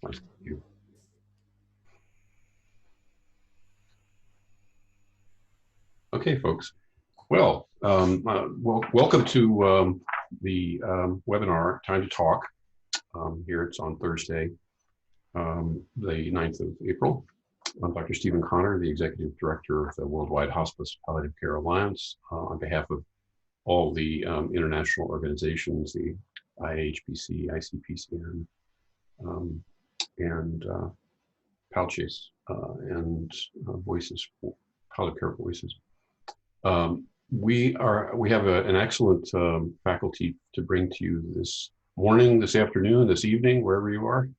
Thank you. Okay, folks. Well, welcome to the webinar, Time to Talk. Here it's on Thursday, the 9th of April. I'm Dr. Stephen Connor, the Executive Director of the Worldwide Hospice Palliative Care Alliance, on behalf of all the international organizations, the IHPC, ICPCN, and Palchase, and Voices, Palliative Care Voices. We have an excellent faculty to bring to you this morning, this afternoon, this evening, wherever you are.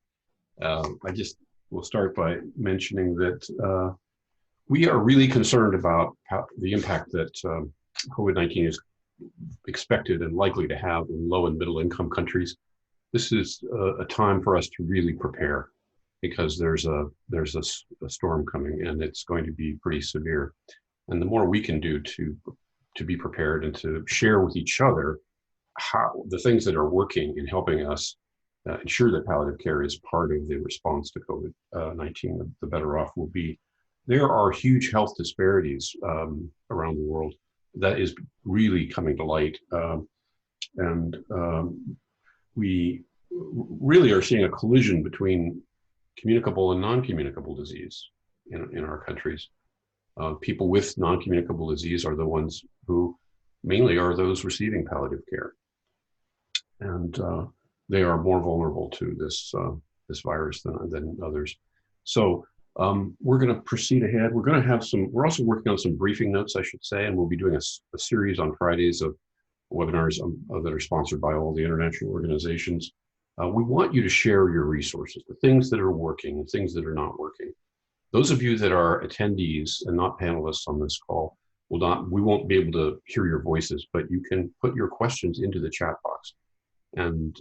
I just will start by mentioning that we are really concerned about the impact that COVID-19 is expected and likely to have in low and middle income countries. This is a time for us to really prepare, because there's a storm coming and it's going to be pretty severe. And the more we can do to be prepared and to share with each other how the things that are working in helping us ensure that palliative care is part of the response to COVID-19, the better off we'll be. There are huge health disparities around the world that is really coming to light. We really are seeing a collision between communicable and non-communicable disease in our countries. People with non-communicable disease are the ones who mainly are those receiving palliative care. And they are more vulnerable to this virus than others. So we're going to proceed ahead. We're going to have we're also working on some briefing notes, I should say, and we'll be doing a series on Fridays of webinars that are sponsored by all the international organizations. We want you to share your resources, the things that are working, the things that are not working. Those of you that are attendees and not panelists on this call we won't be able to hear your voices, but you can put your questions into the chat box. And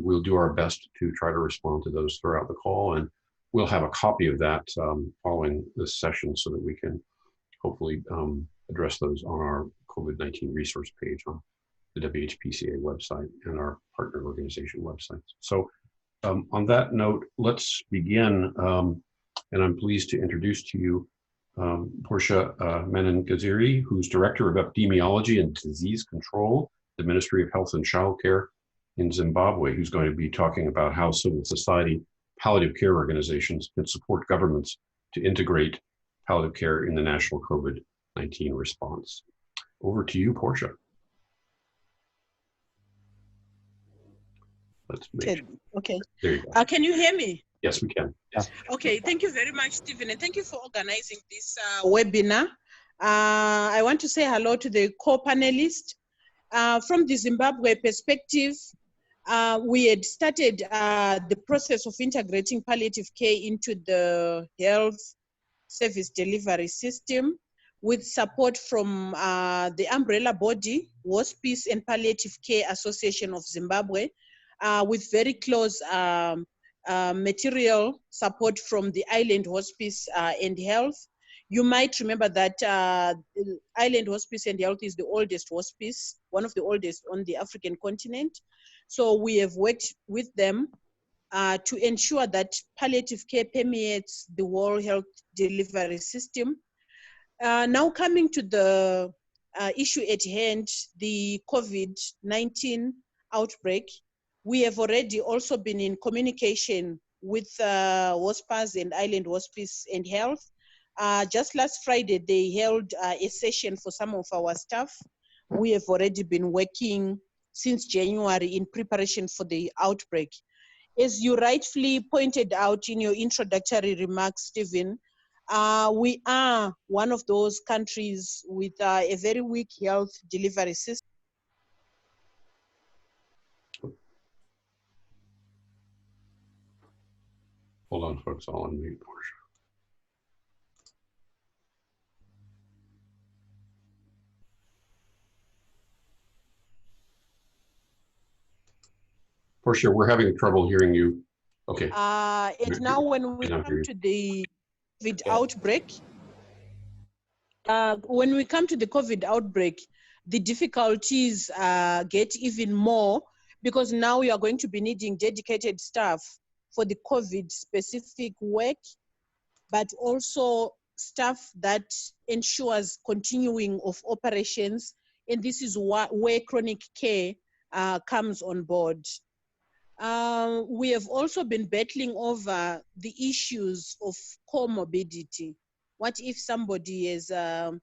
we'll do our best to try to respond to those throughout the call. And we'll have a copy of that following this session so that we can hopefully address those on our COVID-19 resource page on the WHPCA website and our partner organization websites. So on that note, let's begin. And I'm pleased to introduce to you Portia Menon-Gaziri, who's Director of Epidemiology and Disease Control, the Ministry of Health and Child Care in Zimbabwe, who's going to be talking about how civil society palliative care organizations can support governments to integrate palliative care in the national COVID-19 response. Over to you, Portia. Let's make sure. Okay. There you go. Can you hear me? Yes, we can. Yes. Okay, thank you very much, Stephen, and thank you for organizing this webinar. I want to say hello to the co-panelists. From the Zimbabwe perspective, we had started the process of integrating palliative care into the health service delivery system with support from the umbrella body, Hospice and Palliative Care Association of Zimbabwe, with very close material support from the Island Hospice and Health. You might remember that Island Hospice and Health is the oldest hospice, one of the oldest on the African continent. So we have worked with them to ensure that palliative care permeates the whole health delivery system. Now coming to the issue at hand, the COVID-19 outbreak, we have already also been in communication with Hospice and Island Hospice and Health. Just last Friday, they held a session for some of our staff. We have already been working since January in preparation for the outbreak. As you rightfully pointed out in your introductory remarks, Stephen, we are one of those countries with a very weak health delivery system. Hold on, folks, I'll unmute Portia. Portia, we're having trouble hearing you. Okay. And now when we come to the COVID outbreak, the difficulties get even more, because now we are going to be needing dedicated staff for the COVID specific work, but also staff that ensures continuing of operations. And this is where chronic care comes on board. We have also been battling over the issues of comorbidity. What if somebody has an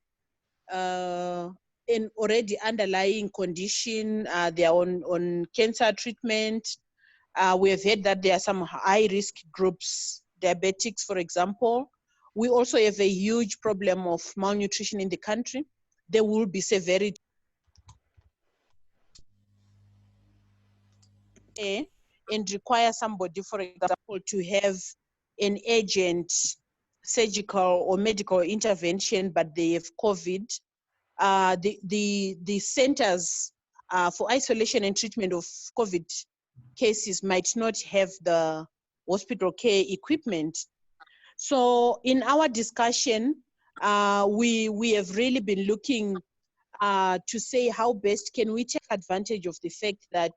already underlying condition, they are on cancer treatment? We have heard that there are some high-risk groups, diabetics, for example. We also have a huge problem of malnutrition in the country. There will be severity and require somebody, for example, to have an urgent surgical or medical intervention, but they have COVID. The centers for isolation and treatment of COVID cases might not have the hospital care equipment. So in our discussion, we have really been looking to say how best can we take advantage of the fact that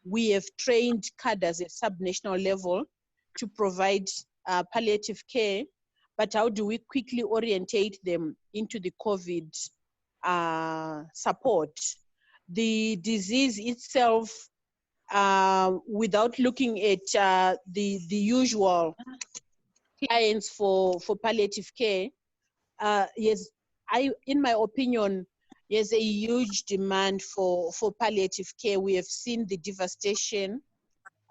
we have trained cadres at subnational level to provide palliative care, but how do we quickly orientate them into the COVID support? The disease itself, without looking at the usual clients for palliative care, yes, in my opinion, there's a huge demand for palliative care. We have seen the devastation,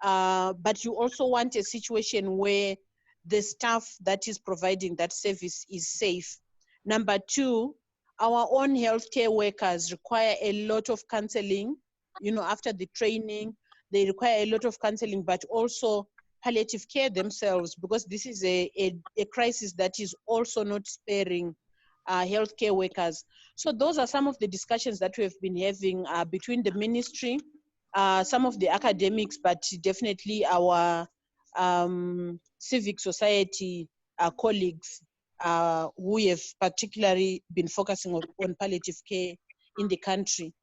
but you also want a situation where the staff that is providing that service is safe. Number two, our own healthcare workers require a lot of counseling. You know, after the training, they require a lot of counseling, but also palliative care themselves, because this is a crisis that is also not sparing healthcare workers. So those are some of the discussions that we have been having between the ministry, some of the academics, but definitely our civic society colleagues who have particularly been focusing on palliative care in the country.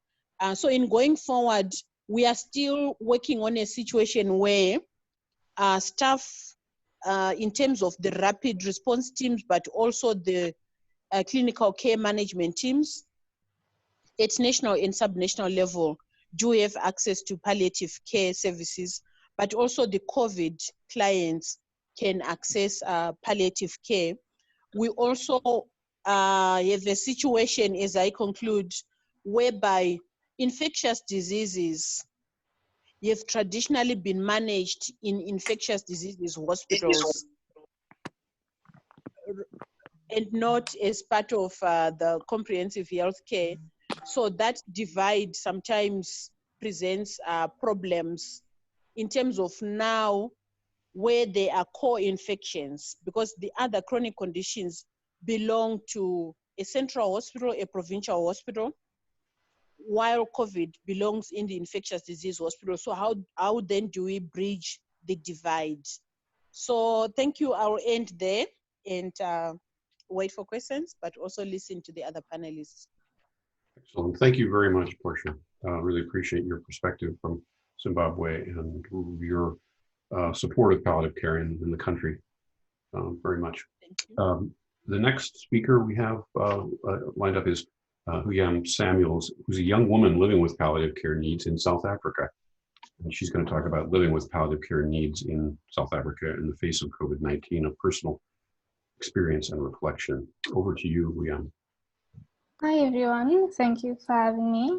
So in going forward, we are still working on a situation where staff, in terms of the rapid response teams, but also the clinical care management teams at national and subnational level do have access to palliative care services, but also the COVID clients can access palliative care. We also have a situation, as I conclude, whereby infectious diseases have traditionally been managed in infectious diseases hospitals and not as part of the comprehensive health care. So that divide sometimes presents problems in terms of now where there are core infections, because the other chronic conditions belong to a central hospital, a provincial hospital, while COVID belongs in the infectious disease hospital. So how then do we bridge the divide? So thank you. I'll end there and wait for questions, but also listen to the other panelists. Excellent. Thank you very much, Portia. Really appreciate your perspective from Zimbabwe and your support of palliative care in the country very much. Thank you. The next speaker we have lined up is Huyam Samuels, who's a young woman living with palliative care needs in South Africa. And she's going to talk about living with palliative care needs in South Africa in the face of COVID-19, a personal experience and reflection. Over to you, Huyam. Hi, everyone. Thank you for having me.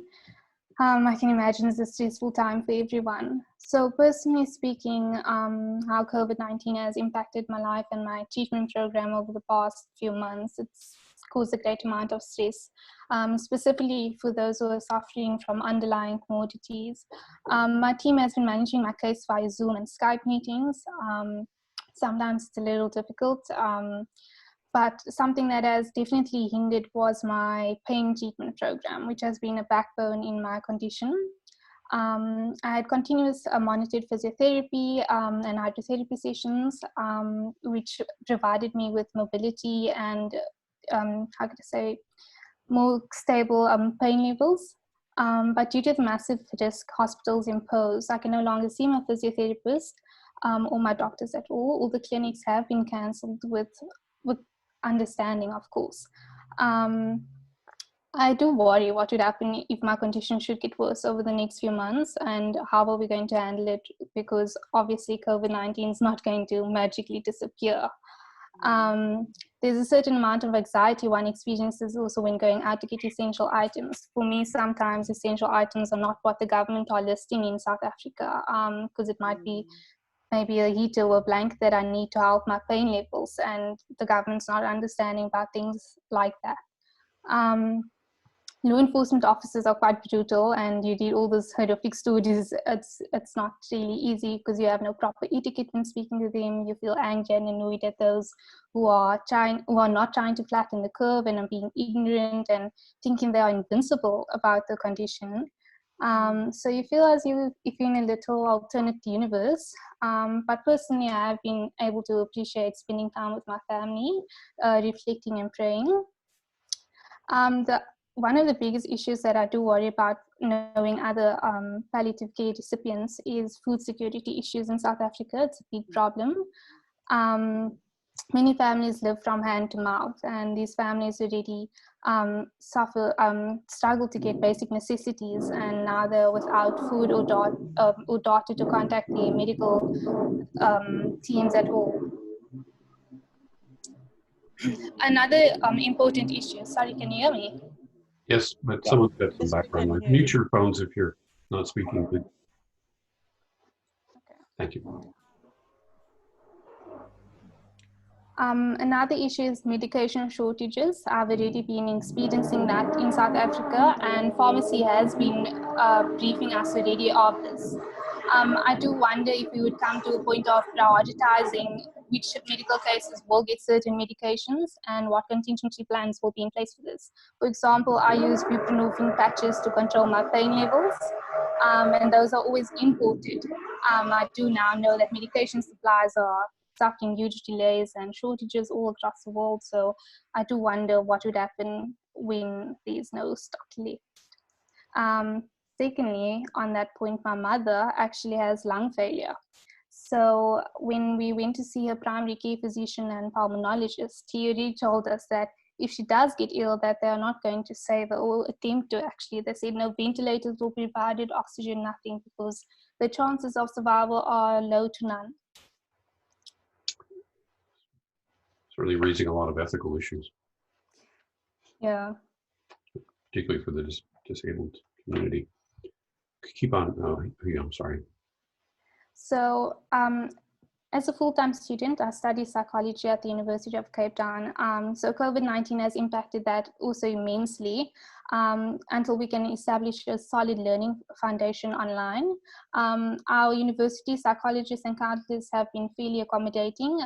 I can imagine it's a stressful time for everyone. So personally speaking, how COVID-19 has impacted my life and my treatment program over the past few months, it's caused a great amount of stress, specifically for those who are suffering from underlying commorbidities. My team has been managing my case via Zoom and Skype meetings. Sometimes it's a little difficult, but something that has definitely hindered was my pain treatment program, which has been a backbone in my condition. I had continuous monitored physiotherapy and hydrotherapy sessions, which provided me with mobility and, how could I say, more stable pain levels. But due to the massive risk hospitals impose, I can no longer see my physiotherapist. or my doctors at all. All the clinics have been cancelled with understanding, of course. I do worry what would happen if my condition should get worse over the next few months, and how are we going to handle it, because obviously COVID-19 is not going to magically disappear. There's a certain amount of anxiety one experiences also when going out to get essential items. For me, sometimes essential items are not what the government are listing in South Africa, because it might be maybe a heater or a blanket that I need to help my pain levels, and the government's not understanding about things like that. Law enforcement officers are quite brutal, and you read all those horrific stories. It's not really easy because you have no proper etiquette when speaking to them. You feel angry and annoyed at those who are not trying to flatten the curve and are being ignorant and thinking they are invincible about the condition. So you feel as if you're in a little alternate universe. But personally, I have been able to appreciate spending time with my family, reflecting and praying. One of the biggest issues that I do worry about knowing other palliative care recipients is food security issues in South Africa. It's a big problem. Many families live from hand to mouth, and these families already struggle to get basic necessities, and now they're without food or data to contact the medical teams at all. Another important issue, sorry, can you hear me? Yes, but someone's got some Yes, we background can noise. hear Mute you. your phones if you're not speaking, please. Okay. Thank you. Another issue is medication shortages. I've already been experiencing that in South Africa, and pharmacy has been briefing us already of this. I do wonder if we would come to a point of prioritizing which medical cases will get certain medications and what contingency plans will be in place for this. For example, I use buprenorphine patches to control my pain levels, and those are always imported. I do now know that medication supplies are suffering huge delays and shortages all across the world, so I do wonder what would happen when there's no stock left. Secondly, on that point, my mother actually has lung failure. So when we went to see her primary care physician and pulmonologist, he already told us that if she does get ill, that they are not going to save her or attempt to actually. They said no ventilators will be provided, oxygen, nothing, because the chances of survival are low to none. It's really raising a lot of ethical issues, Yeah. particularly for the disabled community. Keep on. Oh, yeah, I'm sorry. So as a full-time student, I study psychology at the University of Cape Town. So COVID-19 has impacted that also immensely until we can establish a solid learning foundation online. Our university psychologists and counselors have been fairly accommodating,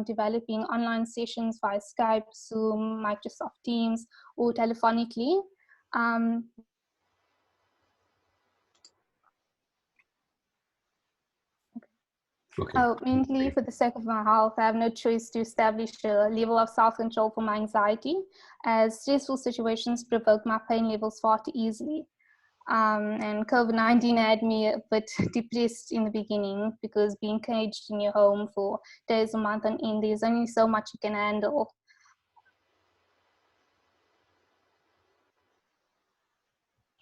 developing online sessions via Skype, Zoom, Microsoft Teams, or telephonically. Okay. Mainly for the sake of my health, I have no choice to establish a level of self-control for my anxiety, as stressful situations provoke my pain levels far too easily. And COVID-19 had me a bit depressed in the beginning, because being caged in your home for days, a month on end, there's only so much you can handle.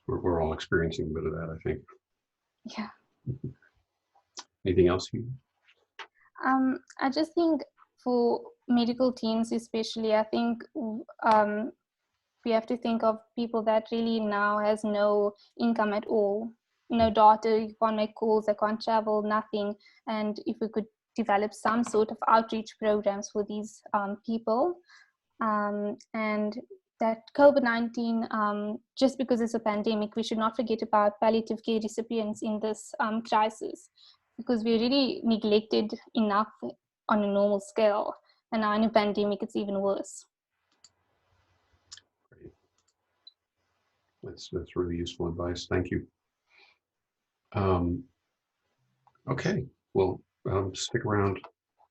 We're all experiencing a bit of that, I think. Yeah. Anything else? I just think for medical teams especially, I think we have to think of people that really now has no income at all, no data, you can't make calls, they can't travel, nothing. And if we could develop some sort of outreach programs for these people, and that COVID-19, just because it's a pandemic, we should not forget about palliative care recipients in this crisis, because we're really neglected enough on a normal scale, and now in a pandemic it's even worse. Great. That's really useful advice. Thank you. Okay, well, stick around.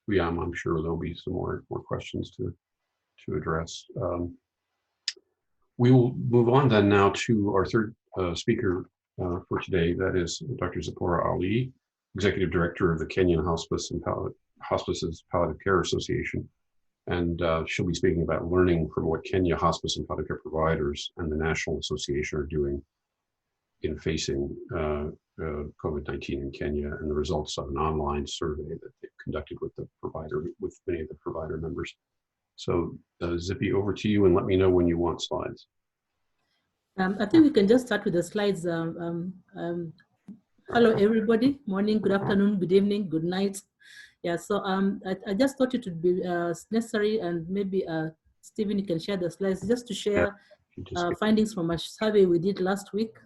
Yeah, I'm sure there'll be some more questions to address. We will move on then now to our third speaker for today. That is Dr. Zipporah Ali. executive director of the Kenyan Hospice's Palliative Care Association. And she'll be speaking about learning from what Kenya Hospice and Palliative Care providers and the National Association are doing in facing COVID-19 in Kenya, and the results of an online survey that they've conducted with many of the provider members. So Zippy, over to you, and let me know when you want slides. I think we can just start with the slides. Hello, everybody. Morning, good afternoon, good evening, good night. Yeah, so I just thought it would be necessary, and maybe Stephen, you can share the slides just to share findings from a survey we did last week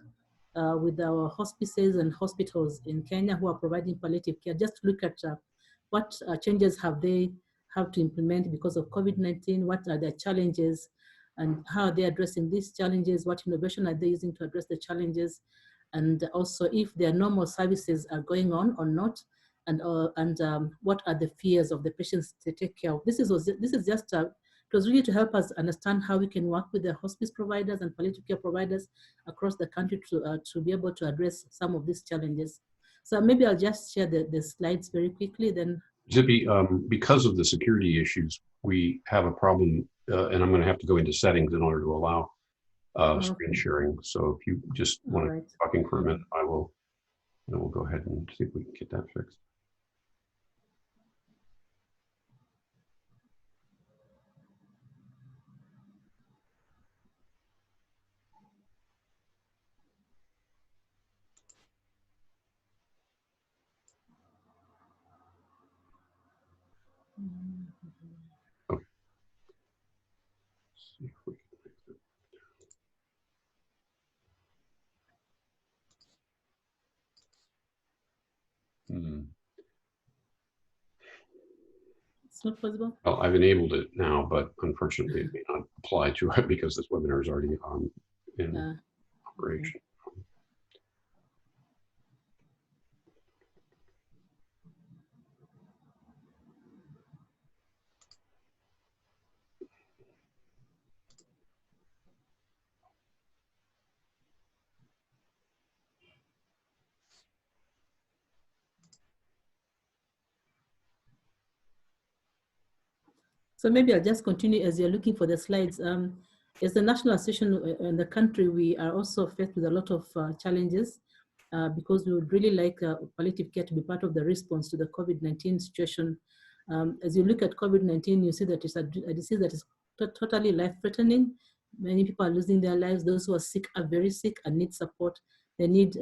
with our hospices and hospitals in Kenya who are providing palliative care, just to look at what changes have they have to implement because of COVID-19, what are their challenges, and how are they addressing these challenges, what innovation are they using to address the challenges, and also if their normal services are going on or not, and what are the fears of the patients to take care of. This is just, it was really to help us understand how we can work with the hospice providers and palliative care providers across the country to be able to address some of these challenges. So maybe I'll just share the slides very quickly then. Zippy, because of the security issues, we have a problem, and I'm going to have to go into settings in order to allow screen sharing. So if you just want to keep talking for a minute, we'll go ahead and see if we can get that fixed. Okay. See if we can fix it. It's not possible? Well, I've enabled it now, but unfortunately it may not apply to it because this webinar is already on in operation. So maybe I'll just continue as you're looking for the slides. As the national association in the country, we are also faced with a lot of challenges because we would really like palliative care to be part of the response to the COVID-19 situation. As you look at COVID-19, you see that it's a disease that is totally life-threatening. Many people are losing their lives. Those who are sick are very sick and need support. They need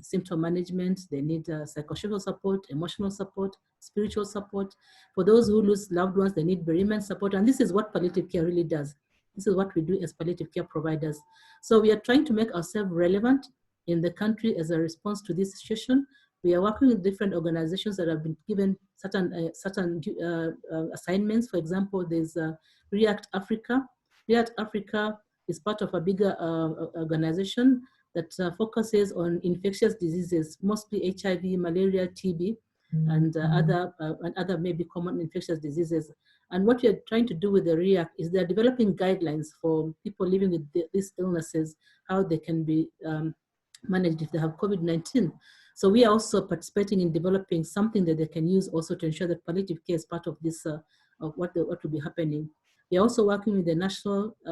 symptom management, they need psychosocial support, emotional support, spiritual support. For those who lose loved ones, they need bereavement support. And this is what palliative care really does. This is what we do as palliative care providers. So we are trying to make ourselves relevant in the country as a response to this situation. We are working with different organizations that have been given certain assignments. For example, there's React Africa. React Africa is part of a bigger organization that focuses on infectious diseases, mostly HIV, malaria, TB, and other maybe common infectious diseases. And what we are trying to do with the REACT is they're developing guidelines for people living with these illnesses, how they can be managed if they have COVID-19. So we are also participating in developing something that they can use also to ensure that palliative care is part of this, of what will be happening. We are also working with the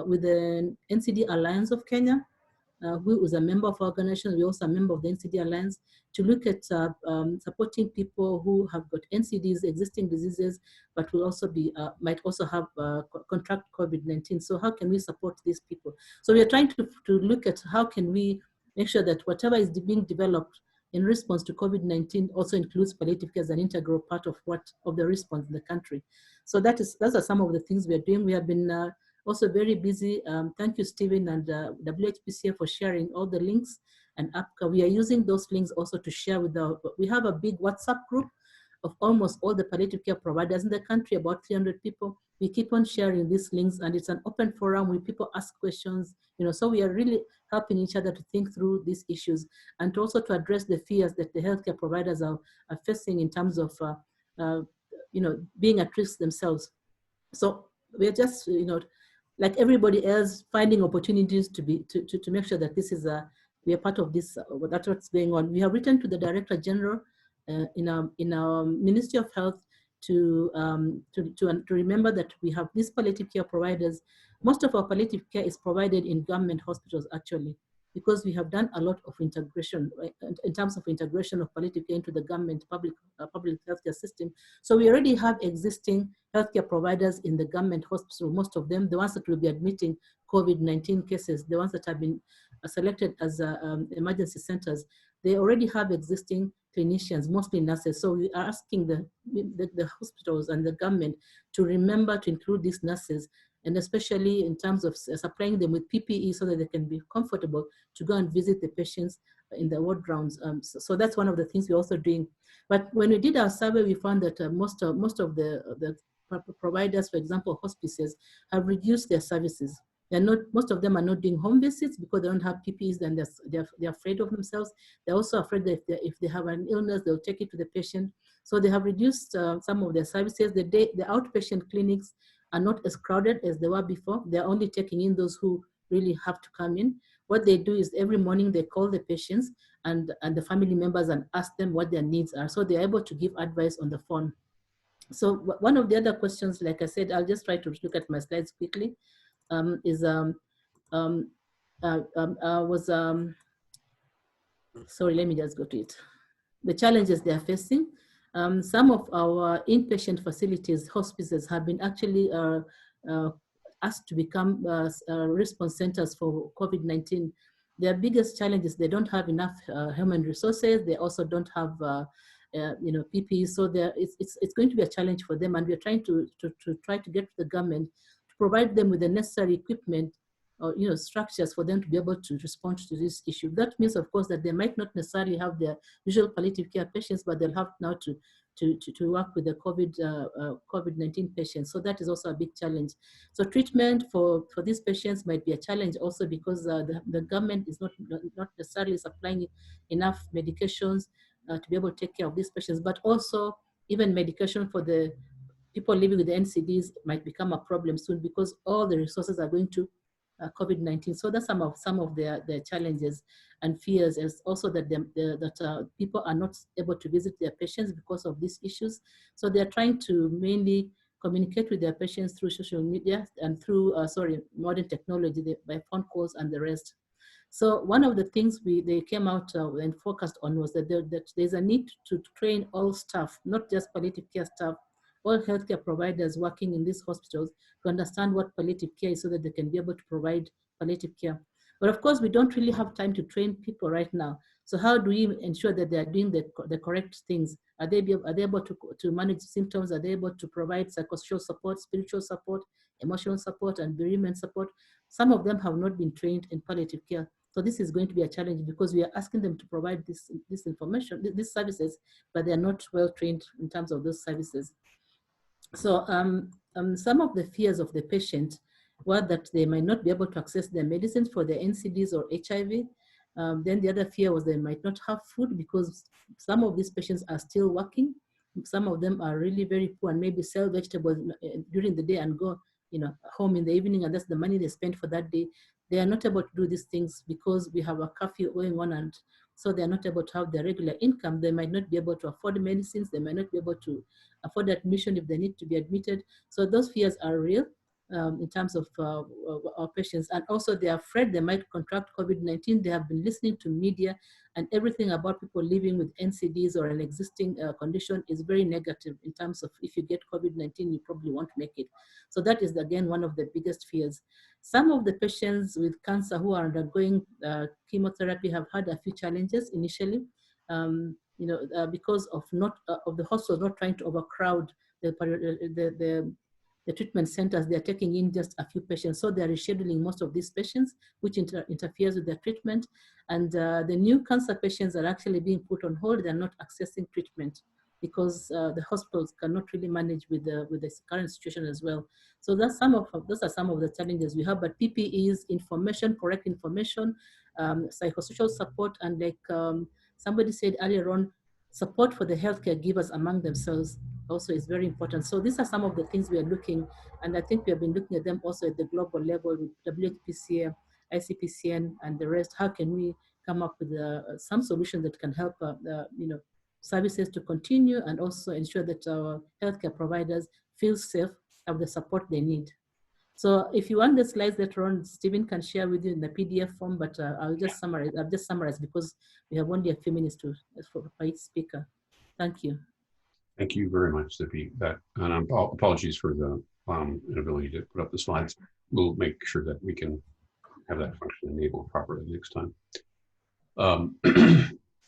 with the NCD Alliance of Kenya, who is a member of our organization. We're also a member of the NCD Alliance, to look at supporting people who have got NCDs, existing diseases, but will also be, might also have contract COVID-19. So how can we support these people? So we are trying to look at how can we make sure that whatever is being developed in response to COVID-19 also includes palliative care as an integral part of the response in the country. So those are some of the things we are doing. We have been also very busy. Thank you, Stephen and WHPCA for sharing all the links and APCA. We are using those links also to share with we have a big WhatsApp group of almost all the palliative care providers in the country, about 300 people. We keep on sharing these links, and it's an open forum where people ask questions, so we are really helping each other to think through these issues and also to address the fears that the healthcare providers are facing in terms of, being at risk themselves. So we're just, like everybody else, finding opportunities to make sure that this is we are part of this, that's what's going on. We have written to the Director General in our Ministry of Health to remember that we have these palliative care providers. Most of our palliative care is provided in government hospitals, actually, because we have done a lot of integration, right, in terms of integration of palliative care into the government public healthcare system. So we already have existing healthcare providers in the government hospital, most of them, the ones that will be admitting COVID-19 cases, the ones that have been selected as emergency centers, they already have existing clinicians, mostly nurses. So we are asking the hospitals and the government to remember to include these nurses, and especially in terms of supplying them with PPE so that they can be comfortable to go and visit the patients in the ward rounds. So that's one of the things we're also doing. But when we did our survey, we found that most of the providers, for example, hospices, have reduced their services. They're not, most of them are not doing home visits because they don't have PPEs, then they're afraid of themselves. They're also afraid that if they have an illness, they'll take it to the patient. So they have reduced some of their services. The outpatient clinics are not as crowded as they were before. They're only taking in those who really have to come in. What they do is every morning they call the patients and the family members and ask them what their needs are. So they're able to give advice on the phone. So one of the other questions, like I said, I'll just try to look at my slides quickly, sorry, let me just go to it. The challenges they are facing. Some of our inpatient facilities, hospices, have been actually asked to become response centers for COVID-19. Their biggest challenge is they don't have enough human resources. They also don't have PPE. So it's going to be a challenge for them, and we're trying to try to get the government to provide them with the necessary equipment or structures for them to be able to respond to this issue. That means, of course, that they might not necessarily have their usual palliative care patients, but they'll have now to work with the COVID-19 patients. So that is also a big challenge. So treatment for these patients might be a challenge also because the government is not necessarily supplying enough medications to be able to take care of these patients, but also even medication for the people living with the NCDs might become a problem soon because all the resources are going to COVID-19. So that's some of their challenges and fears, is also that people are not able to visit their patients because of these issues. So they're trying to mainly communicate with their patients through social media and through modern technology, by phone calls and the rest. So one of the things they came out and focused on was that there's a need to train all staff, not just palliative care staff, all healthcare providers working in these hospitals, to understand what palliative care is so that they can be able to provide palliative care. But of course, we don't really have time to train people right now. So how do we ensure that they are doing the correct things? Are they able to manage symptoms? Are they able to provide psychosocial support, spiritual support, emotional support, and bereavement support? Some of them have not been trained in palliative care. So this is going to be a challenge because we are asking them to provide this information, these services, but they are not well trained in terms of those services. So some of the fears of the patient were that they might not be able to access their medicines for their NCDs or HIV. Then the other fear was they might not have food because some of these patients are still working. Some of them are really very poor and maybe sell vegetables during the day and go home in the evening, and that's the money they spend for that day. They are not able to do these things because we have a curfew going on, and so they are not able to have their regular income. They might not be able to afford medicines. They might not be able to afford admission if they need to be admitted. So those fears are real in terms of our patients. And also they are afraid they might contract COVID-19. They have been listening to media, and everything about people living with NCDs or an existing condition is very negative in terms of if you get COVID-19, you probably won't make it. So that is, again, one of the biggest fears. Some of the patients with cancer who are undergoing chemotherapy have had a few challenges initially, because of the hospitals not trying to overcrowd the treatment centers. They're taking in just a few patients, so they're rescheduling most of these patients, which interferes with their treatment. And the new cancer patients are actually being put on hold. They're not accessing treatment because the hospitals cannot really manage with the current situation as well. So those are some of the challenges we have. But PPEs, information, correct information, psychosocial support, and like somebody said earlier on, support for the healthcare givers among themselves also is very important. So these are some of the things we are looking, and I think we have been looking at them also at the global level with WHPCA, ICPCN, and the rest. How can we come up with some solution that can help services to continue and also ensure that our healthcare providers feel safe, have the support they need. So if you want the slides later on, Stephen can share with you in the PDF form, but I'll just summarize because we have only a few minutes for each speaker. Thank you. Thank you very much, Zippy. And apologies for the inability to put up the slides. We'll make sure that we can have that function enabled properly next time.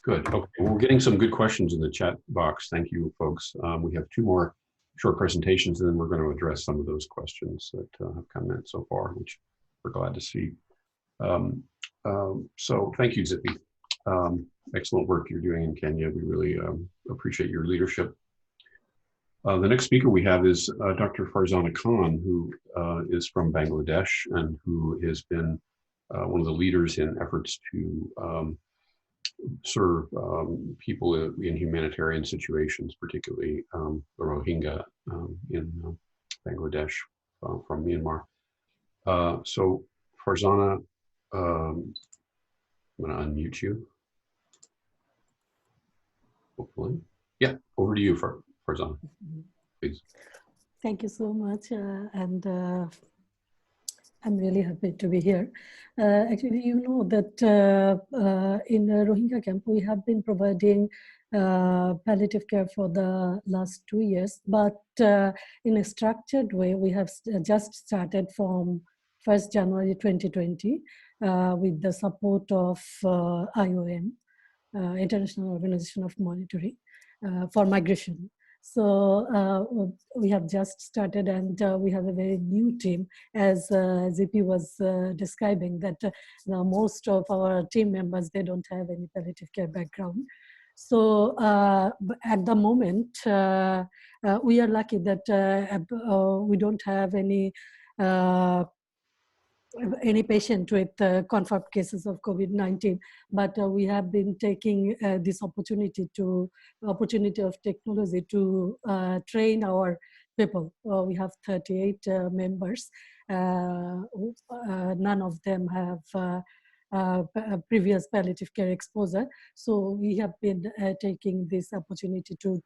Good. Okay. Well, we're getting some good questions in the chat box. Thank you, folks. We have 2 more short presentations, and then we're going to address some of those questions that have come in so far, which we're glad to see. So thank you, Zippy. Excellent work you're doing in Kenya. We really appreciate your leadership. The next speaker we have is Dr. Farzana Cohen, who is from Bangladesh and who has been one of the leaders in efforts to serve people in humanitarian situations, particularly the Rohingya in Bangladesh from Myanmar. So Farzana, I'm going to unmute you. Hopefully. Yeah, over to you, Farzana, please. Thank you so much. And I'm really happy to be here. Actually, you know that in the Rohingya camp, we have been providing palliative care for the last 2 years, but in a structured way, we have just started from 1st January 2020 with the support of IOM, International Organization of Monitoring for Migration. So we have just started, and we have a very new team, as ZP was describing, that most of our team members, they don't have any palliative care background. So at the moment, we are lucky that we don't have any patient with confirmed cases of COVID-19, but we have been taking this opportunity of technology to train our people. We have 38 members. None of them have previous palliative care exposure. So we have been taking this opportunity to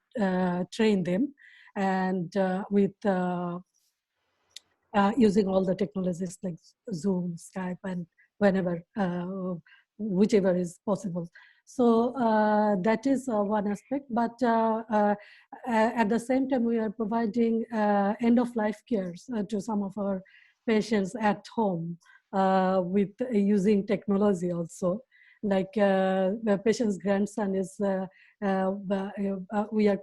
train them, and with using all the technologies like Zoom, Skype, and whichever is possible. So that is one aspect, but at the same time, we are providing end-of-life care to some of our patients at home with using technology also. Like the patient's grandson is, we are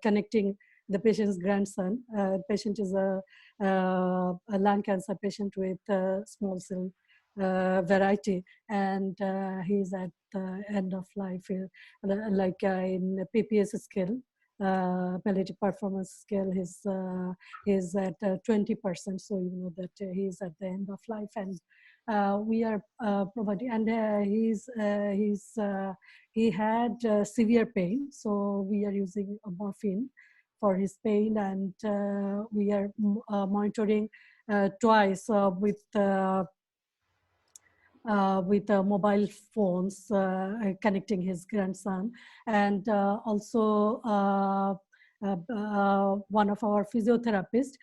connecting the patient's grandson. Patient is a lung cancer patient with small cell variety, and he's at the end of life, like in PPS scale, palliative performance scale. He's at 20%, so you know that he's at the end of life, and we are providing, and he had severe pain, so we are using morphine for his pain, and we are monitoring twice with mobile phones, connecting his grandson, and also one of our physiotherapists,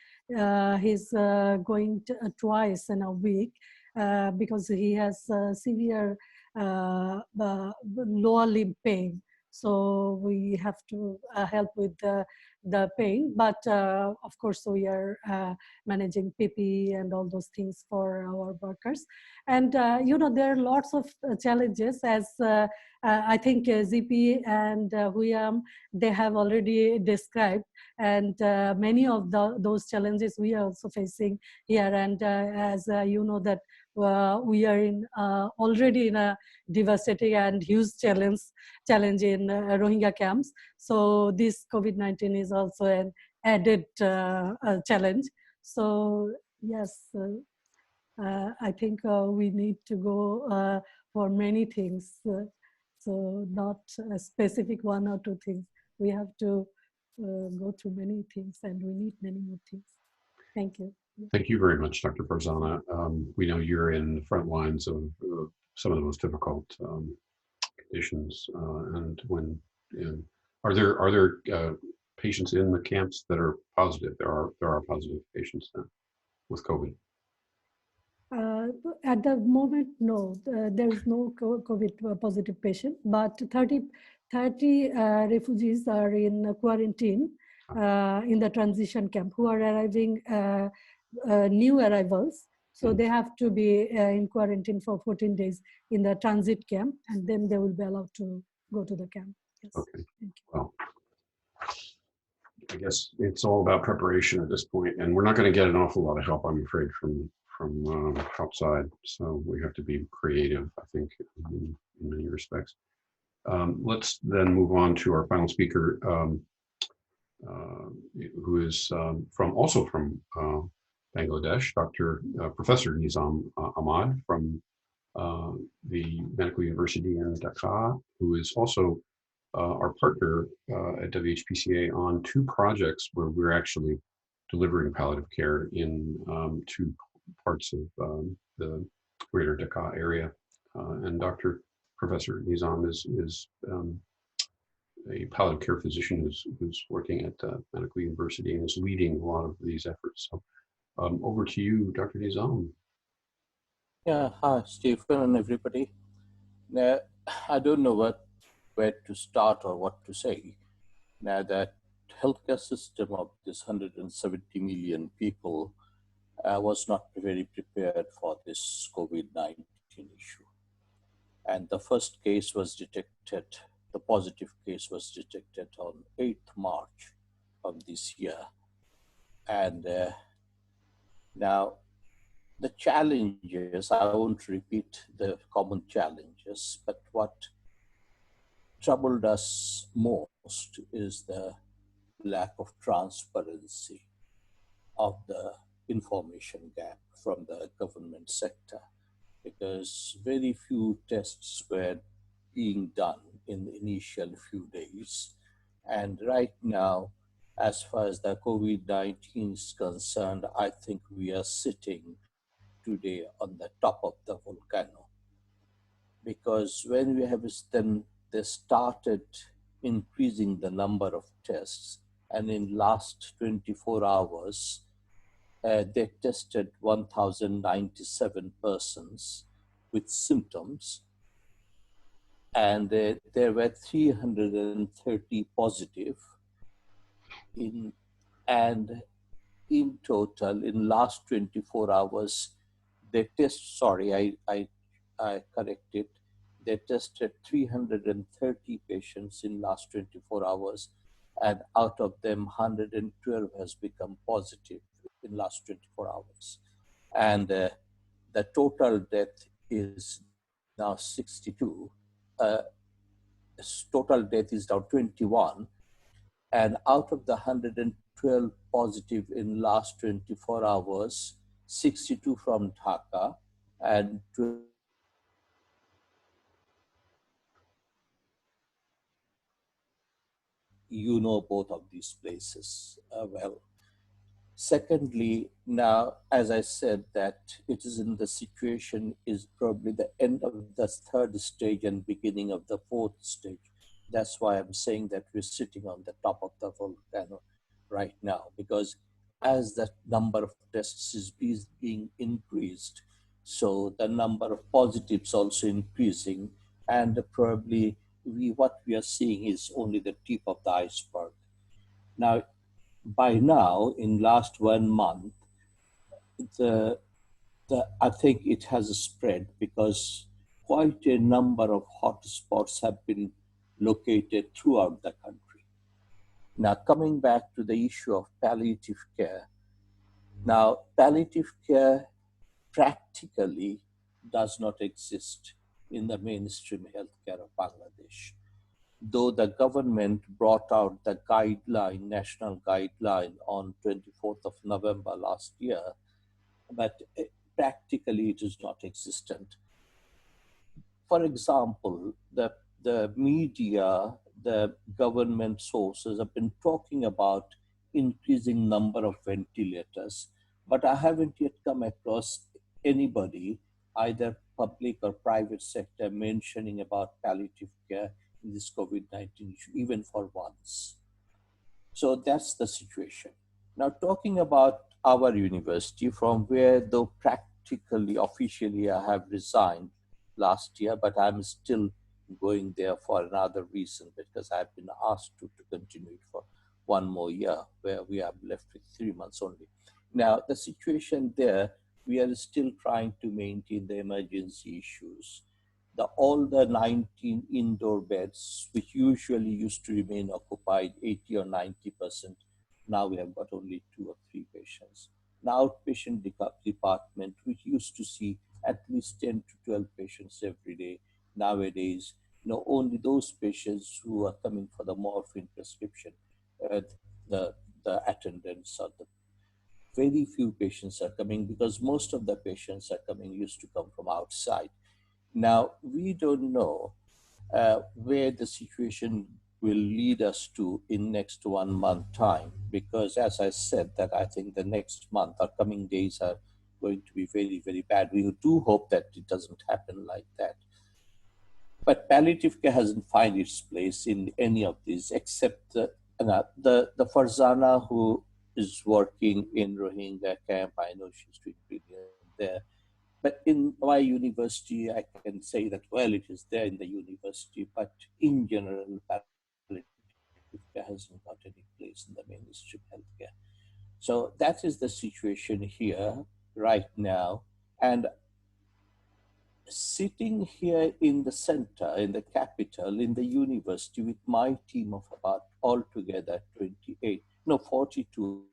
he's going twice in a week because he has severe lower limb pain. So we have to help with the pain, but of course we are managing PPE and all those things for our workers. And you know, there are lots of challenges, as I think ZP and Huyam, they have already described, and many of those challenges we are also facing here. And as you know that we are already in a devastating and huge challenge in Rohingya camps. So this COVID-19 is also an added challenge. So yes, I think we need to go for many things. So not a specific 1 or 2 things. We have to go through many things, and we need many more things. Thank you. Thank you very much, Dr. Farzana. We know you're in the front lines of some of the most difficult conditions, and when Are there patients in the camps that are positive? There are positive patients then with COVID. At the moment, no, there is no COVID positive patient, but 30 refugees are in quarantine in the transition camp who are arriving, new arrivals. So they have to be in quarantine for 14 days in the transit camp, and then they will be allowed to go to the camp. Yes. Okay. Thank you. Well, I guess it's all about preparation at this point, and we're not going to get an awful lot of help, I'm afraid, from outside. So we have to be creative, I think, in many respects. Let's then move on to our final speaker, who is also from Bangladesh, Professor Nizam Ahmad from the Medical University in Dhaka, who is also our partner at WHPCA on two projects where we're actually delivering palliative care in two parts of the greater Dhaka area. And Professor Nizam is a palliative care physician who's working at Medical University and is leading a lot of these efforts. So over to you, Dr. Nizam. Yeah, hi, Stephen and everybody. Now, I don't know where to start or what to say. Now, that healthcare system of this 170 million people was not very prepared for this COVID-19 issue. And the first case was detected, the positive case was detected on 8th March of this year. And now, the challenges, I won't repeat the common challenges, but what troubled us most is the lack of transparency of the information gap from the government sector, because very few tests were being done in the initial few days. And right now, as far as the COVID-19 is concerned, I think we are sitting today on the top of the volcano, because when we have then they started increasing the number of tests, and in last 24 hours they tested 1,097 persons with symptoms, and there were 330 positive and in total in last 24 hours they I corrected. They tested 330 patients in last 24 hours, and out of them, 112 has become positive in last 24 hours. And the total death is now 62. Total death is now 21. And out of the 112 positive in last 24 hours, 62 from Dhaka and 12 you know both of these places well. Secondly, now, as I said, that it is in the situation is probably the end of the third stage and beginning of the fourth stage. That's why I'm saying that we're sitting on the top of the volcano right now, because as the number of tests is being increased, so the number of positives also increasing, and probably what we are seeing is only the tip of the iceberg. Now, by now, in last 1 month, I think it has spread, because quite a number of hotspots have been located throughout the country. Now, coming back to the issue of palliative care. Now, palliative care practically does not exist in the mainstream healthcare of Bangladesh, though the government brought out the guideline, national guideline on 24th of November last year, but practically it is not existent. For example, the media, the government sources have been talking about increasing number of ventilators, but I haven't yet come across anybody, either public or private sector, mentioning about palliative care this COVID-19 issue, even for once. So that's the situation. Now, talking about our university, from where, though practically, officially, I have resigned last year, but I'm still going there for another reason, because I've been asked to continue it for one more year, where we are left with 3 months only. Now, the situation there, we are still trying to maintain the emergency issues. All the 19 indoor beds, which usually used to remain occupied 80 or 90%, now we have got only 2 or 3 patients. The outpatient department, which used to see at least 10 to 12 patients every day, nowadays, only those patients who are coming for the morphine prescription, the attendants, or the very few patients are coming, because most of the patients used to come from outside. Now, we don't know where the situation will lead us to in next 1 month time, because as I said, that I think the next month or coming days are going to be very, very bad. We do hope that it doesn't happen like that. But palliative care hasn't found its place in any of these, except the Farzana, who is working in Rohingya camp. I know she's doing brilliant there. But in my university, I can say that, well, it is there in the university, but in general, palliative care hasn't got any place in the mainstream healthcare. So that is the situation here right now. And sitting here in the center, in the capital, in the university, with my team of about altogether 42,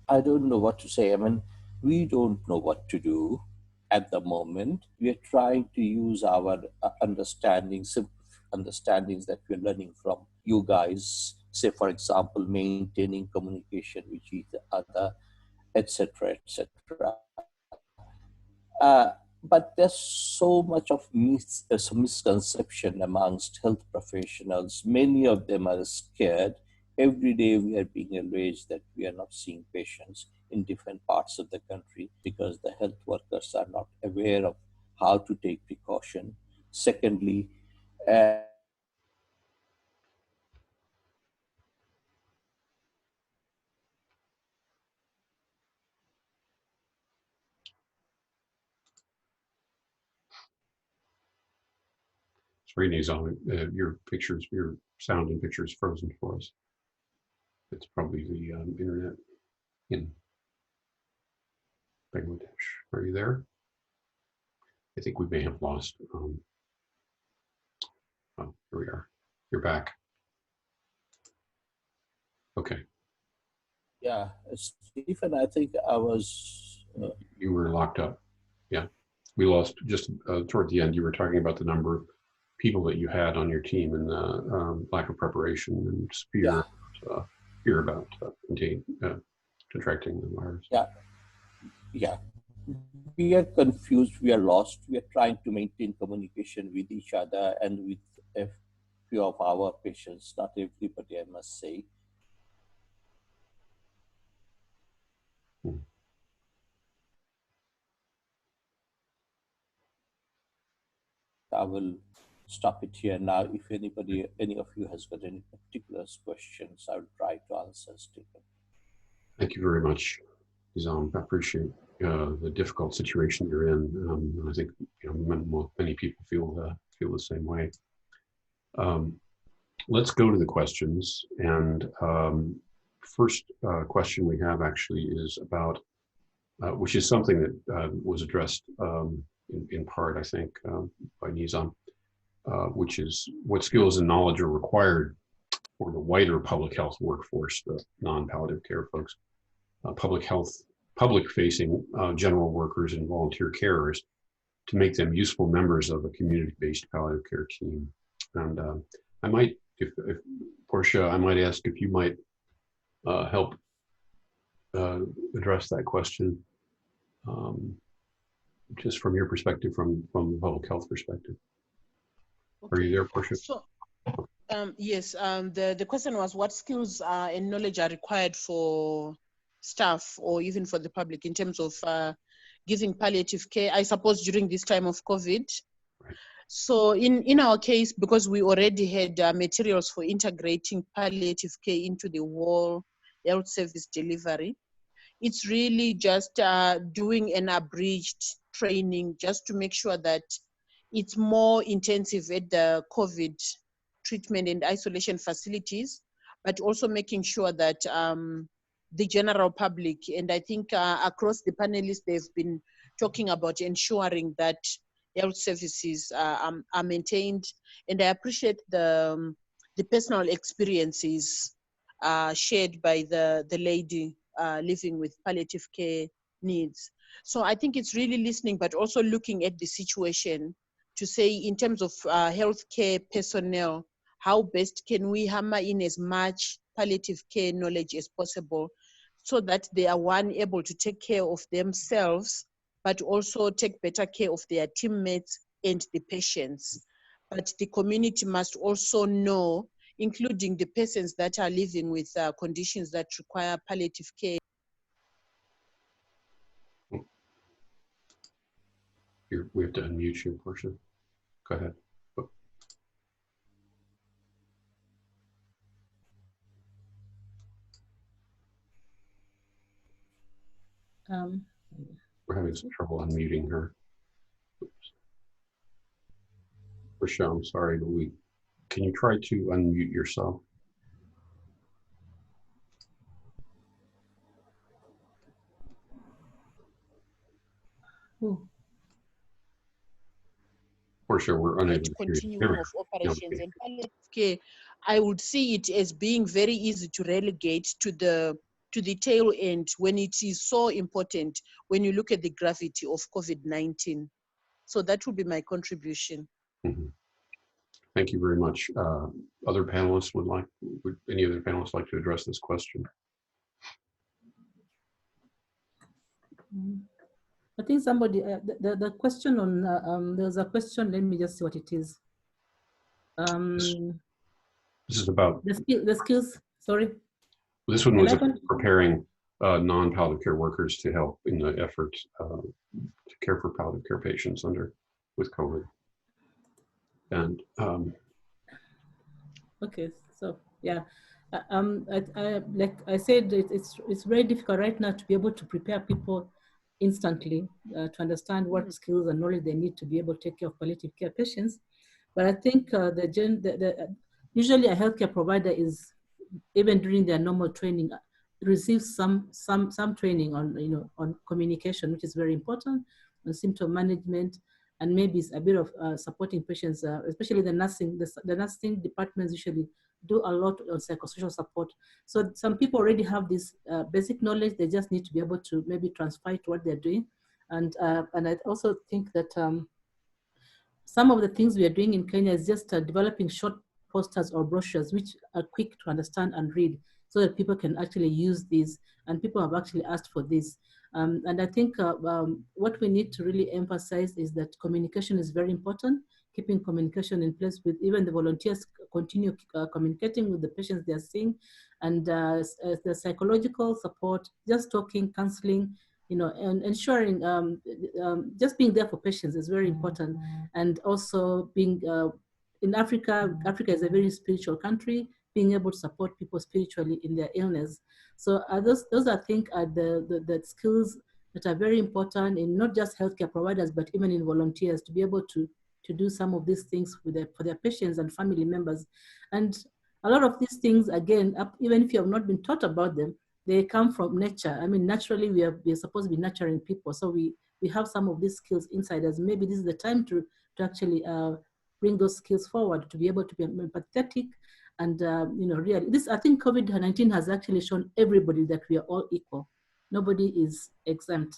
I don't know what to say. I mean, we don't know what to do at the moment. We are trying to use our understandings that we're learning from you guys. Say, for example, maintaining communication with each other, etc., etc. But there's so much of misconception amongst health professionals. Many of them are scared. Every day we are being enraged that we are not seeing patients in different parts of the country because the health workers are not aware of how to take precaution. Secondly, Sorry, Nizam, your sound and pictures frozen for us. It's probably the internet in Bangladesh. Are you there? I think we may have lost. Oh, here we are. You're back. Okay. Yeah, Stephen, I think I was... You were locked up. Yeah. We lost just toward the end. You were talking about the number of people that you had on your team and the lack of preparation and fear about contracting the virus. Yeah. We are confused, we are lost. We are trying to maintain communication with each other and with a few of our patients, not everybody, I must say. I will stop it here now. If any of you has got any particular questions, I will try to answer, Stephen. Thank you very much, Nizam. I appreciate the difficult situation you're in. I think many people feel the same way. Let's go to the questions. And first question we have actually is about, which is something that was addressed in part, I think, by Nizam, which is what skills and knowledge are required for the wider public health workforce, the non-palliative care folks, public-facing general workers and volunteer carers, to make them useful members of a community-based palliative care team. And I might, if Portia, I might ask if you might help address that question, just from your perspective, from the public health perspective. Okay. Are you there, Portia? So, yes, the question was what skills and knowledge are required for staff or even for the public in terms of giving palliative care, I suppose during this time of COVID. So in our case, because we already had materials for integrating palliative care into the whole health service delivery, it's really just doing an abridged training just to make sure that it's more intensive at the COVID treatment and isolation facilities, but also making sure that the general public, and I think across the panelists, they've been talking about ensuring that health services are maintained. And I appreciate the personal experiences shared by the lady living with palliative care needs. So I think it's really listening, but also looking at the situation to say, in terms of healthcare personnel, how best can we hammer in as much palliative care knowledge as possible so that they are, one, able to take care of themselves, but also take better care of their teammates and the patients. But the community must also know, including the persons that are living with conditions that require palliative care. We have to unmute you, Portia. Go ahead. We're having some trouble unmuting her. Portia, I'm sorry, but can you try to unmute yourself? Ooh. Portia, we're unable to continuum of operations and palliative care. I would see it as being very easy to relegate to the tail end when it is so important when you look at the gravity of COVID-19. So that would be my contribution. Mm-hmm. Thank you very much. Other panelists would any other panelists like to address this question? I think somebody, the question on, there's a question, let me just see what it is. This is about the skills, sorry. This one was preparing non-palliative care workers to help in the effort to care for palliative care patients with COVID. And okay, so yeah, like I said, it's very difficult right now to be able to prepare people instantly to understand what skills and knowledge they need to be able to take care of palliative care patients. But I think usually a healthcare provider is, even during their normal training, receives some training on on communication, which is very important, on symptom management, and maybe a bit of supporting patients, especially the nursing. The nursing departments usually do a lot of psychosocial support. So some people already have this basic knowledge. They just need to be able to maybe transfer it to what they're doing. And I also think that some of the things we are doing in Kenya is just developing short posters or brochures which are quick to understand and read, so that people can actually use these, and people have actually asked for this. And I think what we need to really emphasize is that communication is very important, keeping communication in place with even the volunteers, continue communicating with the patients they are seeing, and the psychological support, just talking, counseling, and ensuring just being there for patients is very important. And also being, in Africa is a very spiritual country, being able to support people spiritually in their illness. So those I think are the skills that are very important in not just healthcare providers, but even in volunteers, to be able to do some of these things for their patients and family members. And a lot of these things, again, even if you have not been taught about them, they come from nature. I mean, naturally, we are supposed to be nurturing people. So we have some of these skills inside us. Maybe this is the time to actually bring those skills forward, to be able to be empathetic. And, really, I think COVID-19 has actually shown everybody that we are all equal. Nobody is exempt.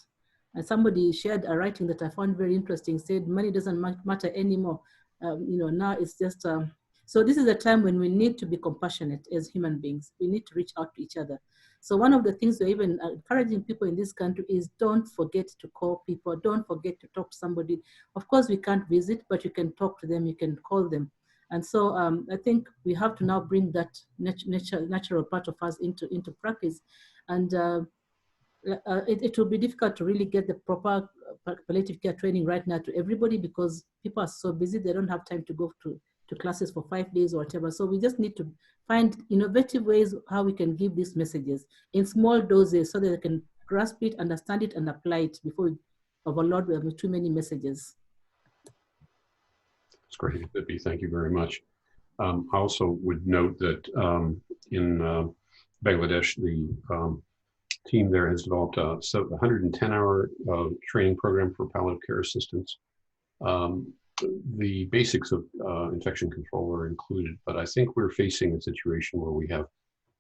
And somebody shared a writing that I found very interesting, said money doesn't matter anymore. Now it's just, so this is a time when we need to be compassionate as human beings. We need to reach out to each other. So one of the things we're even encouraging people in this country is don't forget to call people, don't forget to talk to somebody. Of course, we can't visit, but you can talk to them, you can call them. And so I think we have to now bring that natural part of us into practice. And it will be difficult to really get the proper palliative care training right now to everybody because people are so busy, they don't have time to go to classes for 5 days or whatever. So we just need to find innovative ways how we can give these messages in small doses so that they can grasp it, understand it, and apply it before we overload them with too many messages. That's great, Vippy. Thank you very much. I also would note that in Bangladesh, the team there has developed a 110-hour training program for palliative care assistants. The basics of infection control are included, but I think we're facing a situation where we have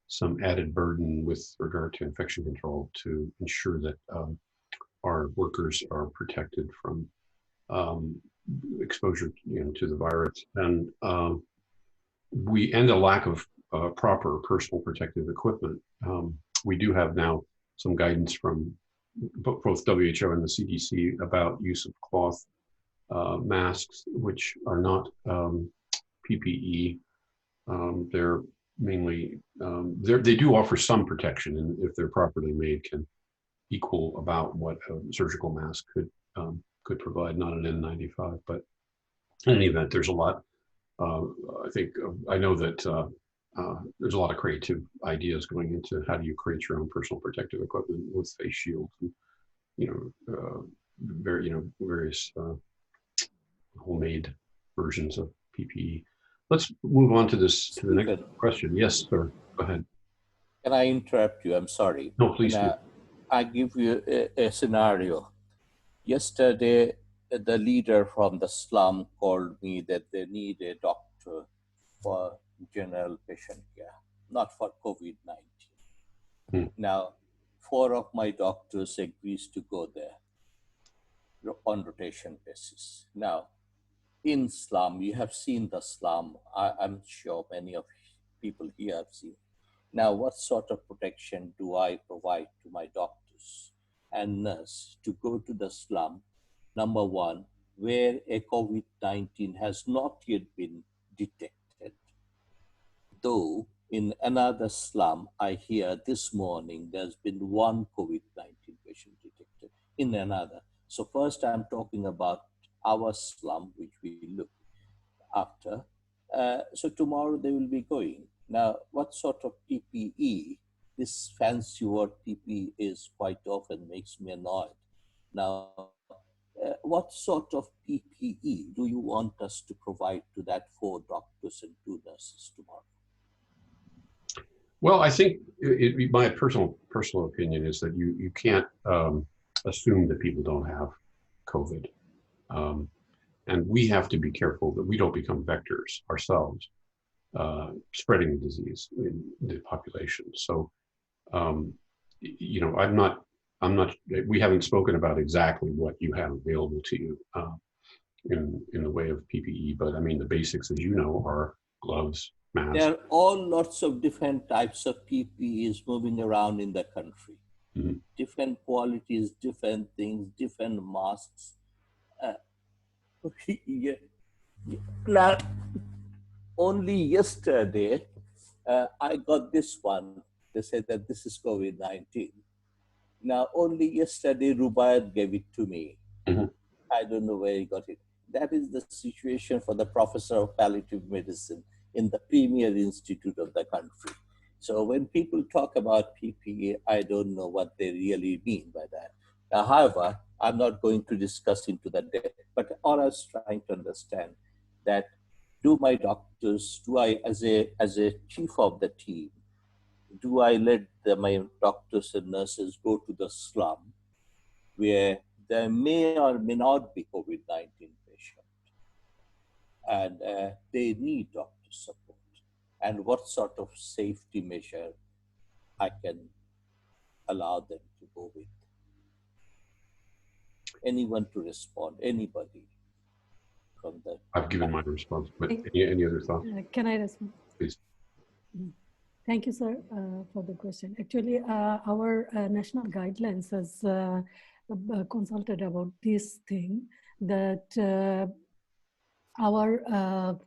some added burden with regard to infection control to ensure that our workers are protected from exposure, to the virus, and a lack of proper personal protective equipment. We do have now some guidance from both WHO and the CDC about use of cloth masks, which are not PPE. They're mainly, they do offer some protection, and if they're properly made, can equal about what a surgical mask could provide, not an N95. But in any event, there's a lot. I know that there's a lot of creative ideas going into how do you create your own personal protective equipment with face shields and various homemade versions of PPE. Let's move on to the next question. Yes, sir. Go ahead. Can I interrupt you? I'm sorry. No, please do. I give you a scenario. Yesterday, the leader from the slum called me that they need a doctor for general patient care, not for COVID-19. Now, 4 of my doctors agrees to go there on rotation basis. Now, in slum, you have seen the slum. I'm sure many of people here have seen. Now, what sort of protection do I provide to my doctors and nurse to go to the slum, number one, where a COVID-19 has not yet been detected? Though in another slum, I hear this morning there's been 1 COVID-19 patient detected in another. So first I'm talking about our slum, which we look after. So tomorrow they will be going. Now, what sort of PPE? This fancy word PPE is quite often makes me annoyed. Now, what sort of PPE do you want us to provide to that 4 doctors and 2 nurses tomorrow? Well, I think my personal opinion is that you can't assume that people don't have COVID. And we have to be careful that we don't become vectors ourselves, spreading the disease in the population. So, we haven't spoken about exactly what you have available to you in the way of PPE, but I mean, the basics, as you know, are gloves, masks. There are all lots of different types of PPEs moving around in the country. Mm-hmm. Different qualities, different things, different masks. Only yesterday, I got this one. They said that this is COVID-19. Now, only yesterday, Rubaiyat gave it to me. Mm-hmm. I don't know where he got it. That is the situation for the professor of palliative medicine in the premier institute of the country. So when people talk about PPE, I don't know what they really mean by that. Now, however, I'm not going to discuss into that depth, but all I was trying to understand that do my doctors, do I, as a chief of the team, do I let my doctors and nurses go to the slum where there may or may not be COVID-19 patient and they need doctor support, and what sort of safety measure I can allow them to go with? Anyone to respond? Anybody from that? I've given my response, but any other thoughts? Can I respond? Please. Thank you, sir, for the question. Actually, our national guidelines has consulted about this thing, that our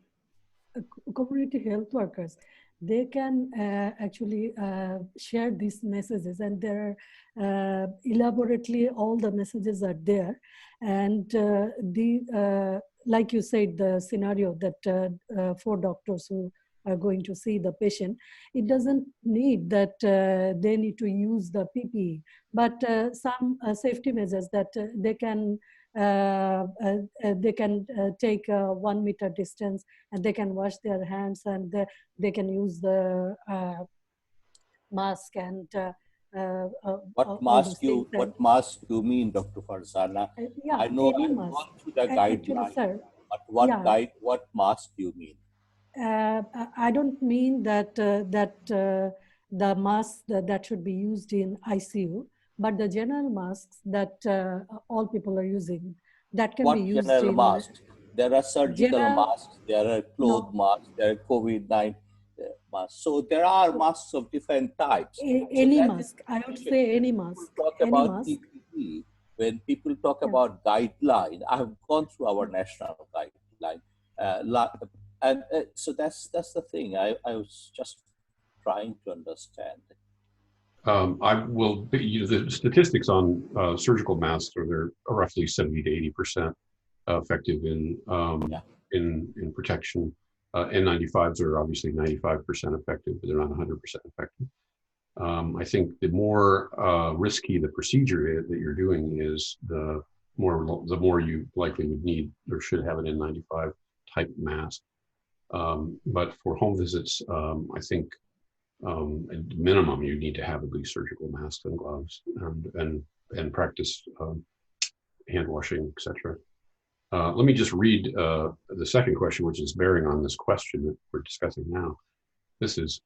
community health workers, they can actually share these messages, and there elaborately all the messages are there. And like you said, the scenario that 4 doctors who are going to see the patient, it doesn't need that they need to use the PPE, but some safety measures that they can take 1 meter distance, and they can wash their hands, and they can use the mask and what mask you mean, Dr. Farzana? Yeah, I know any I've mask. gone through the Actually, guideline, sir, but yeah. what mask you mean? I don't mean that the masks that should be used in ICU, but the general masks that all people are using, that can be used General in masks? There are surgical masks, there are cloth masks, there are COVID-19 masks. So there are masks of different types. Any mask. I would say any mask. Talk any about mask. PPE. When people talk about guideline, I have gone through our national guideline. So that's the thing. I was just trying to understand. I will. The statistics on surgical masks they're roughly 70 to 80% effective in protection. N95s are obviously 95% effective, but they're not 100% effective. I think the more risky the procedure that you're doing is, the more you likely would need or should have an N95 type mask. But for home visits, I think at minimum you need to have at least surgical masks and gloves and practice hand washing, etc. Let me just read the second question, which is bearing on this question that we're discussing now. This is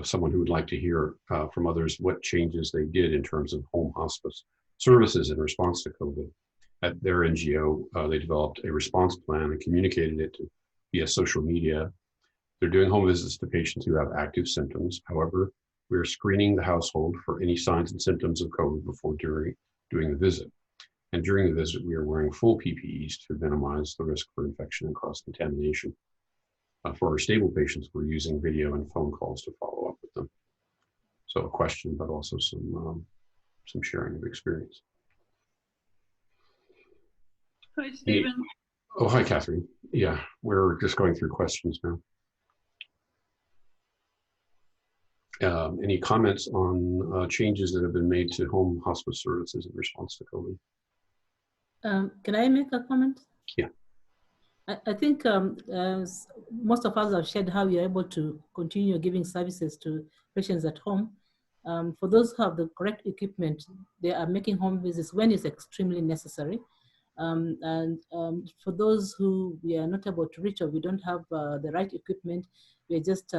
someone who would like to hear from others what changes they did in terms of home hospice services in response to COVID. At their NGO, they developed a response plan and communicated it via social media. They're doing home visits to patients who have active symptoms. However, we're screening the household for any signs and symptoms of COVID before doing the visit. And during the visit, we are wearing full PPEs to minimize the risk for infection and cross-contamination. For our stable patients, we're using video and phone calls to follow up with them. So a question, but also some sharing of experience. Hi, Stephen. Oh, hi, Catherine. Yeah, we're just going through questions now. Any comments on changes that have been made to home hospice services in response to COVID? Can I make a comment? Yeah. I think most of us have shared how we are able to continue giving services to patients at home. For those who have the correct equipment, they are making home visits when it's extremely necessary. For those who we are not able to reach or we don't have the right equipment, we're just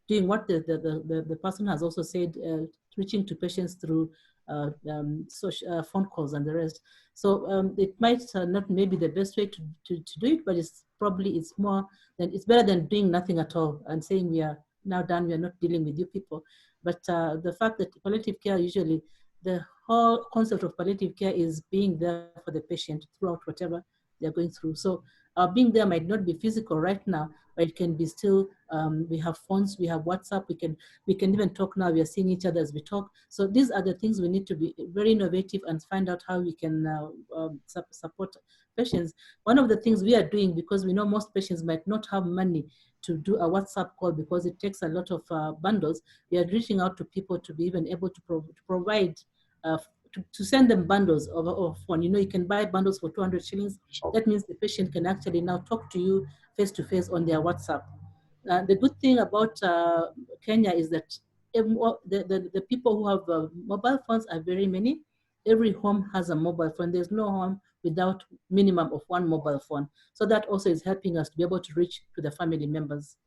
doing what the person has also said, reaching to patients through phone calls and the rest. So it might not maybe the best way to do it, but it's better than doing nothing at all and saying we are now done, we are not dealing with you people. But the fact that palliative care, usually the whole concept of palliative care is being there for the patient throughout whatever they're going through. So being there might not be physical right now, but it can be still, we have phones, we have WhatsApp, we can even talk now, we are seeing each other as we talk. So these are the things we need to be very innovative and find out how we can support patients. One of the things we are doing, because we know most patients might not have money to do a WhatsApp call because it takes a lot of bundles, we are reaching out to people to be even able to provide to send them bundles of phone. You know, you can buy bundles for 200 shillings. That means the patient can actually now talk to you face to face on their WhatsApp. The good thing about Kenya is that the people who have mobile phones are very many. Every home has a mobile phone. There's no home without minimum of one mobile phone. So that also is helping us to be able to reach to the family members.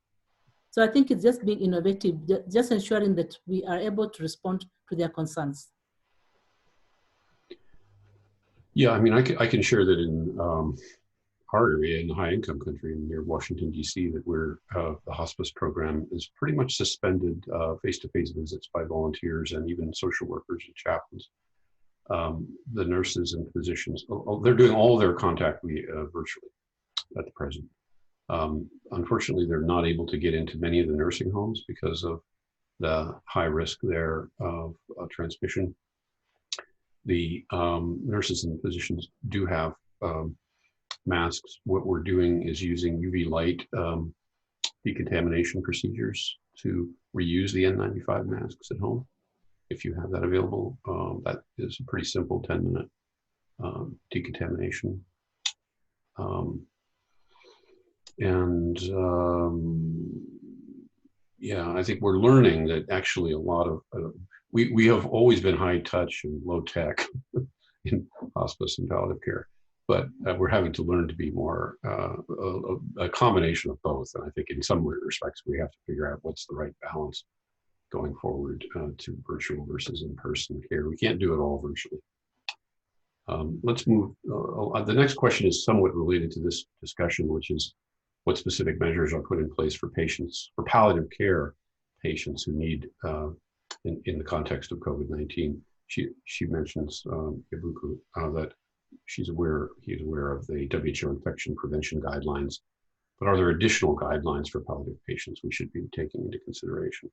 So I think it's just being innovative, just ensuring that we are able to respond to their concerns. Yeah, I mean, I can share that in our area, in the high-income country near Washington, D.C., that the hospice program is pretty much suspended face-to-face visits by volunteers and even social workers and chaplains. The nurses and physicians, they're doing all their contact virtually at the present. Unfortunately, they're not able to get into many of the nursing homes because of the high risk there of transmission. The nurses and physicians do have masks. What we're doing is using UV light decontamination procedures to reuse the N95 masks at home. If you have that available, that is a pretty simple 10-minute decontamination. Yeah, I think we're learning that actually a lot of, we have always been high touch and low tech in hospice and palliative care, but we're having to learn to be more a combination of both. And I think in some respects, we have to figure out what's the right balance going forward to virtual versus in-person care. We can't do it all virtually. Let's move. The next question is somewhat related to this discussion, which is what specific measures are put in place for patients, for palliative care patients who need, in the context of COVID-19. She mentions, Ibuku, that he's aware of the WHO infection prevention guidelines, but are there additional guidelines for palliative patients we should be taking into consideration?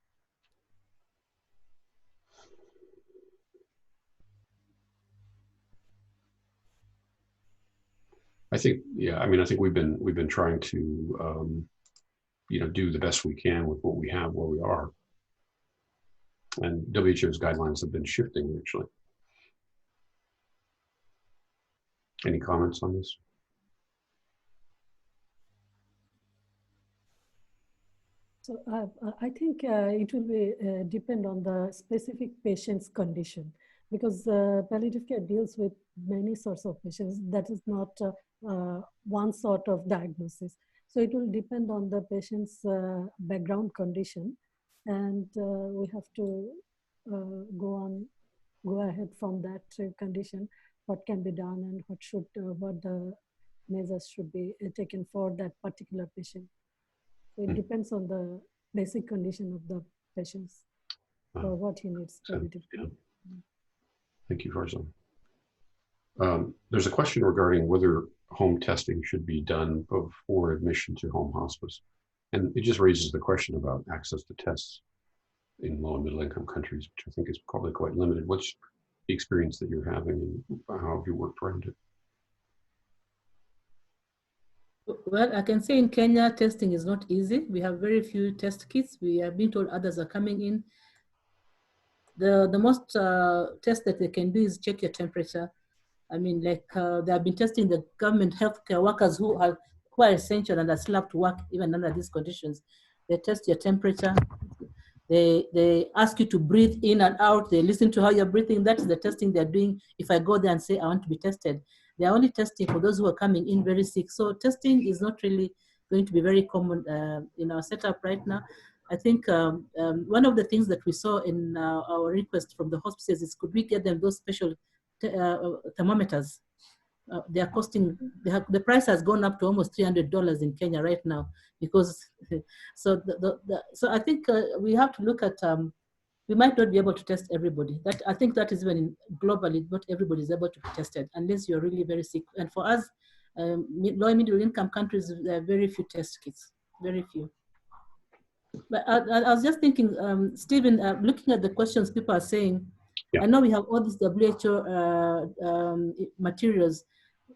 I think, yeah, I mean, I think we've been trying to, do the best we can with what we have where we are. And WHO's guidelines have been shifting, actually. Any comments on this? So I think it will be depend on the specific patient's condition, because palliative care deals with many sorts of patients. That is not one sort of diagnosis. So it will depend on the patient's background condition, and we have to go ahead from that condition, what can be done and what the measures should be taken for that particular patient. So it depends on the basic condition of the patients or what he needs. Yeah. Thank you, Farzana. There's a question regarding whether home testing should be done before admission to home hospice. And it just raises the question about access to tests in low and middle income countries, which I think is probably quite limited. What's the experience that you're having and how have you worked around it? Well, I can say in Kenya, testing is not easy. We have very few test kits. We have been told others are coming in. The most test that they can do is check your temperature. I mean, like they have been testing the government healthcare workers who are essential and are still have to work even under these conditions. They test your temperature. They ask you to breathe in and out. They listen to how you're breathing. That's the testing they're doing. If I go there and say I want to be tested, they're only testing for those who are coming in very sick. So testing is not really going to be very common in our setup right now. I think one of the things that we saw in our request from the hospices is, could we get them those special thermometers? They are costing, the price has gone up to almost $300 in Kenya right now, because, so I think we have to look at, we might not be able to test everybody. I think that is when globally, not everybody is able to be tested unless you're really very sick. And for us, low and middle income countries, there are very few test kits, very few. But I was just thinking, Stephen, looking at the questions people are saying, yeah. I know we have all these WHO materials.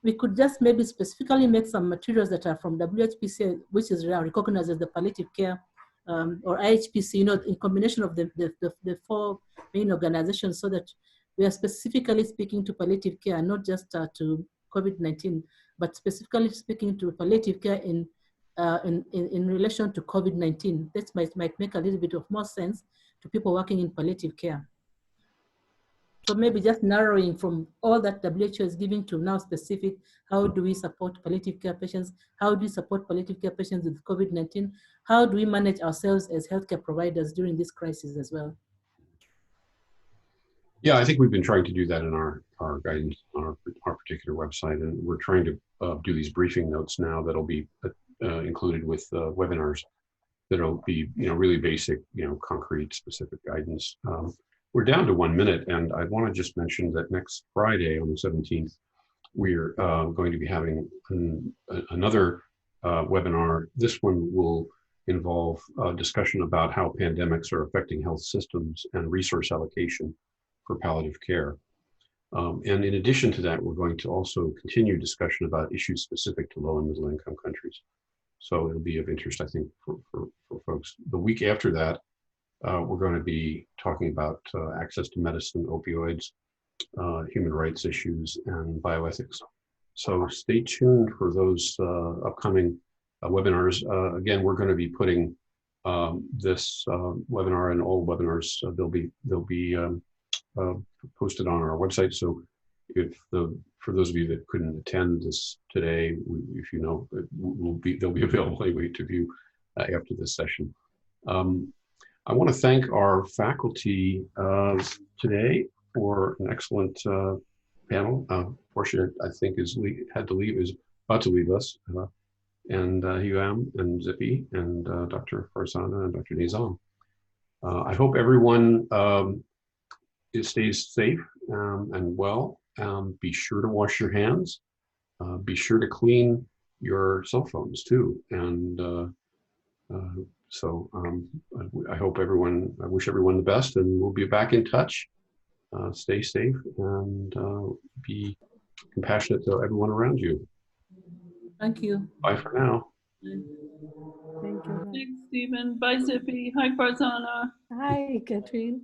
We could just maybe specifically make some materials that are from WHPC, which is recognized as the palliative care, or IHPC, in combination of the four main organizations, so that we are specifically speaking to palliative care, not just to COVID-19, but specifically speaking to palliative care in relation to COVID-19. That might make a little bit of more sense to people working in palliative care. So maybe just narrowing from all that WHO is giving to now specific, how do we support palliative care patients? How do we support palliative care patients with COVID-19? How do we manage ourselves as healthcare providers during this crisis as well? Yeah, I think we've been trying to do that in our guidance on our particular website, and we're trying to do these briefing notes now that'll be included with webinars that'll be, really basic, concrete, specific guidance. We're down to 1 minute, and I want to just mention that next Friday on the 17th, we're going to be having another webinar. This one will involve a discussion about how pandemics are affecting health systems and resource allocation for palliative care. And in addition to that, we're going to also continue discussion about issues specific to low and middle income countries. So it'll be of interest, I think, for folks. The week after that, we're going to be talking about access to medicine, opioids, human rights issues, and bioethics. So stay tuned for those upcoming webinars. Again, we're going to be putting this webinar and all webinars. They'll be posted on our website. So for those of you that couldn't attend this today, if you know, they'll be available anyway to view after this session. I want to thank our faculty today for an excellent panel. Portia, I think, is about to leave us, and Huam and Zippy and Dr. Farzana and Dr. Nizam. I hope everyone stays safe and well. Be sure to wash your hands. Be sure to clean your cell phones too. And I wish everyone the best, and we'll be back in touch. Stay safe and be compassionate to everyone around you. Thank you. Bye for now. Thank you. Thanks, Stephen. Bye, Zippy. Hi, Farzana. Hi, Catherine.